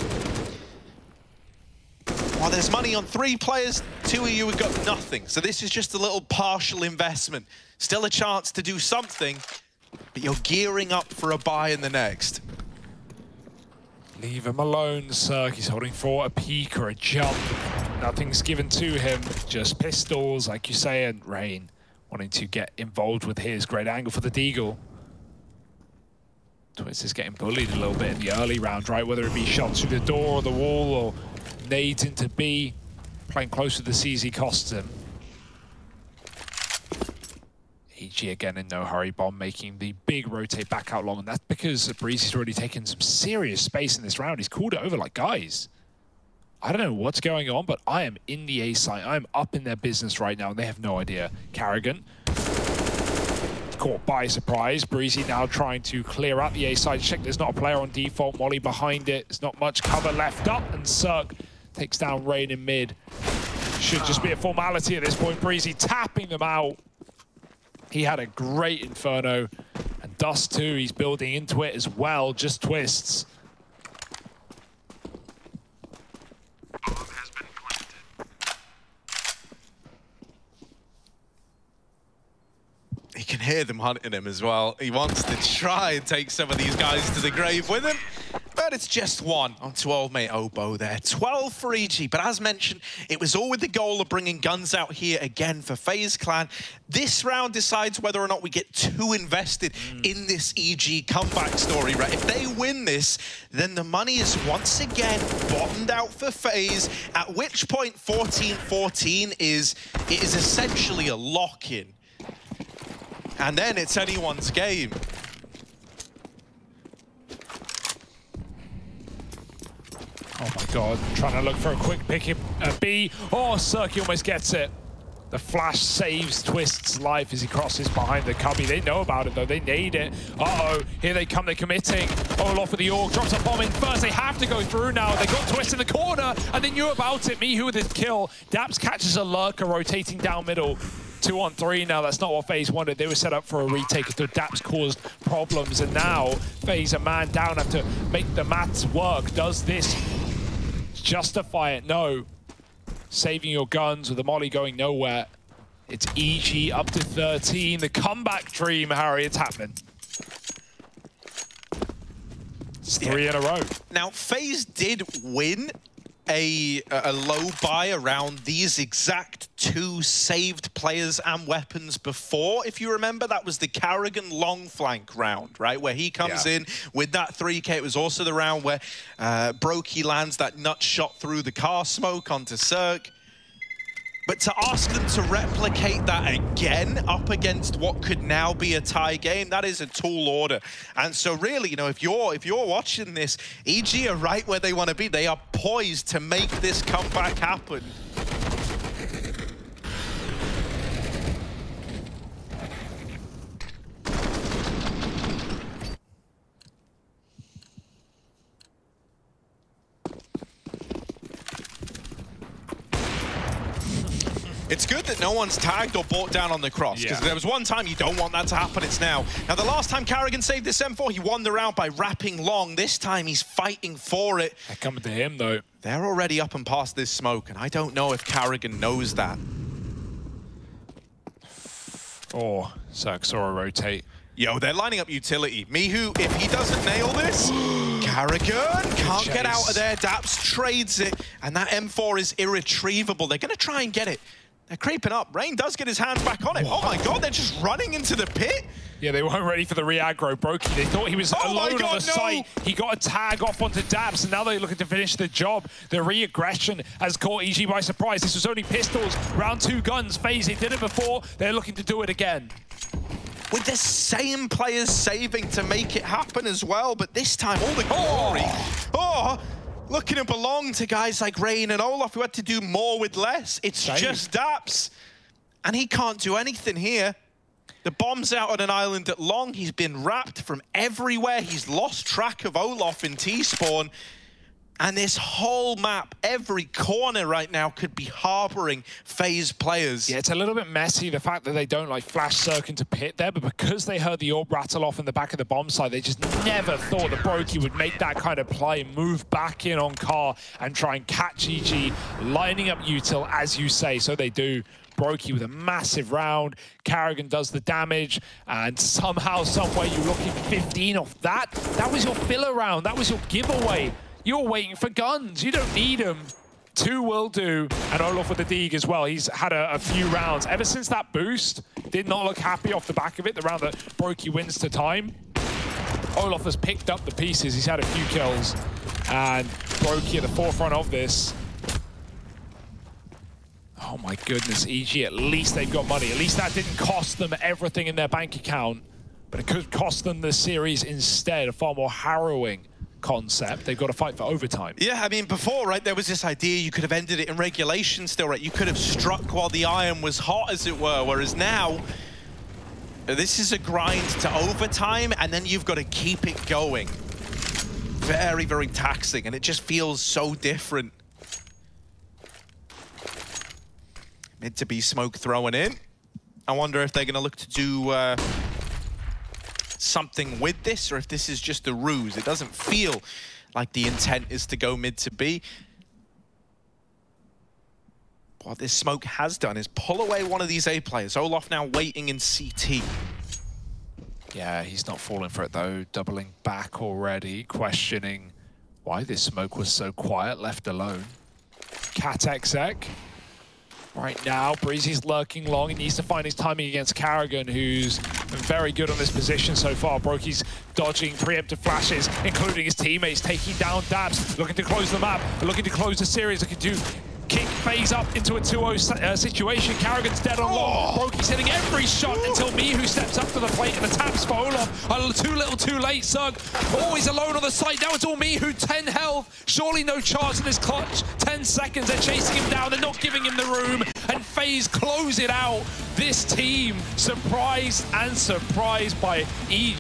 well, there's money on 3 players, 2 of you have got nothing. So this is just a little partial investment. Still a chance to do something, but you're gearing up for a buy in the next. Leave him alone, Cirque. He's holding for a peek or a jump. Nothing's given to him, just pistols, like you say, and Rain wanting to get involved with his great angle for the Deagle. Twist is getting bullied a little bit in the early round, right? Whether it be shots through the door or the wall or nades into B, playing close to the CZ costs him. EG again in no hurry, Bomb making the big rotate back out long, and that's because Breezy's already taken some serious space in this round. He's called it over like, guys, I don't know what's going on, but I am in the A site. I'm up in their business right now, and they have no idea. Carrigan caught by surprise. Breezy now trying to clear out the A side. Check, there's not a player on default. Molly behind it. There's not much cover left up, and Cirque takes down Rain in mid. Should just be a formality at this point. Breezy tapping them out. He had a great Inferno, and Dust2, he's building into it as well, just twists. Bomb has been planted. He can hear them hunting him as well. He wants to try and take some of these guys to the grave with him, but it's just 1 onto old mate Obo there. 12 for EG, but as mentioned, it was all with the goal of bringing guns out here again for FaZe Clan. This round decides whether or not we get too invested in this EG comeback story, right? If they win this, then the money is once again bottomed out for FaZe, at which point 14-14 is essentially a lock-in. And then it's anyone's game. Oh my god, trying to look for a quick pick at B. Oh, Cirque almost gets it. The flash saves Twist's life as he crosses behind the cubby. They know about it though, they need it. Uh-oh, here they come, they're committing. Olaf with the AUG, drops a bomb in first. They have to go through now. They got Twist in the corner, and they knew about it. Mihu with his kill. Daps catches a lurker rotating down middle. 2-on-3 now, that's not what FaZe wanted. They were set up for a retake until Daps caused problems, and now FaZe a man down, have to make the maths work. Does this justify it? No. Saving your guns with the molly going nowhere. It's EG up to 13. The comeback dream, Harry, it's happening. It's 3 in a row. Now, FaZe did win a low buy around these exact 2 saved players and weapons before. If you remember, that was the Carrigan long flank round, right? Where he comes in with that 3K. It was also the round where Brokey lands that nut shot through the car smoke onto Cirque. But to ask them to replicate that again up against what could now be a tie game, that is a tall order. And so really, you know, if you're watching this, EG are right where they want to be. They are poised to make this comeback happen. It's good that no one's tagged or bought down on the cross, because there was one time you don't want that to happen, it's now. Now, the last time Carrigan saved this M4, he won the round by wrapping long. This time, he's fighting for it. They're coming to him, though. They're already up and past this smoke, and I don't know if Carrigan knows that. Or Saxora rotate. Yo, they're lining up utility. Mihu, if he doesn't nail this, Carrigan can't get out of there. Daps trades it, and that M4 is irretrievable. They're going to try and get it. They're creeping up. Rain does get his hands back on it. Oh my god, they're just running into the pit. Yeah, they weren't ready for the re-aggro. Brokey, they thought he was alone on the site. He got a tag off onto Daps, and now they're looking to finish the job. The re-aggression has caught EG by surprise. This was only pistols, round 2 guns. FaZe, they did it before. They're looking to do it again. With the same players saving to make it happen as well, but this time all the glory. Looking to belong to guys like Rain and Olaf who had to do more with less. It's just Daps, and he can't do anything here. The bomb's out on an island at long. He's been wrapped from everywhere. He's lost track of Olaf in T-spawn. And this whole map, every corner right now could be harboring FaZe players. Yeah, it's a little bit messy, the fact that they don't like flash circ into pit there, but because they heard the orb rattle off in the back of the bomb site, they just never thought that Brokey would make that kind of play, move back in on Car and try and catch EG, lining up util, as you say. So they do. Brokey with a massive round. Carrigan does the damage, and somehow, someway, you look at 15 off that. That was your filler round. That was your giveaway. You're waiting for guns. You don't need them. 2 will do. And Olaf with the Deeg as well. He's had a few rounds. Ever since that boost, did not look happy off the back of it. The round that Brokey wins to time. Olaf has picked up the pieces. He's had a few kills. And Brokey at the forefront of this. Oh my goodness, EG, at least they've got money. At least that didn't cost them everything in their bank account. But it could cost them the series instead. A far more harrowing concept. They've got to fight for overtime. Yeah, I mean, before, right, there was this idea you could have ended it in regulation still, right? You could have struck while the iron was hot, as it were, whereas now, this is a grind to overtime, and then you've got to keep it going. Very, very taxing, and it just feels so different. Mid to be smoke throwing in. I wonder if they're going to look to do something with this, or if this is just a ruse. It doesn't feel like the intent is to go mid to B. What this smoke has done is pull away one of these A players. Olaf now waiting in CT. Yeah, he's not falling for it though. Doubling back already, questioning why this smoke was so quiet, left alone. Cat exec. Right now, Breezy's lurking long. He needs to find his timing against Carrigan, who's been very good on this position so far. Brokey's dodging preemptive flashes, including his teammates, taking down Dabs, looking to close the map, looking to close the series, looking to kick FaZe up into a 2-0 situation. Carrigan's dead on long. Brokey's hitting every shot until Mihu steps up to the plate and the taps for Olaf. Too little, too late, Sug. Always alone on the site. Now it's all Mihu, 10 health. Surely no chance in this clutch. 10 seconds, they're chasing him down. They're not giving him the room. And FaZe close it out. This team, surprised and surprised by EG.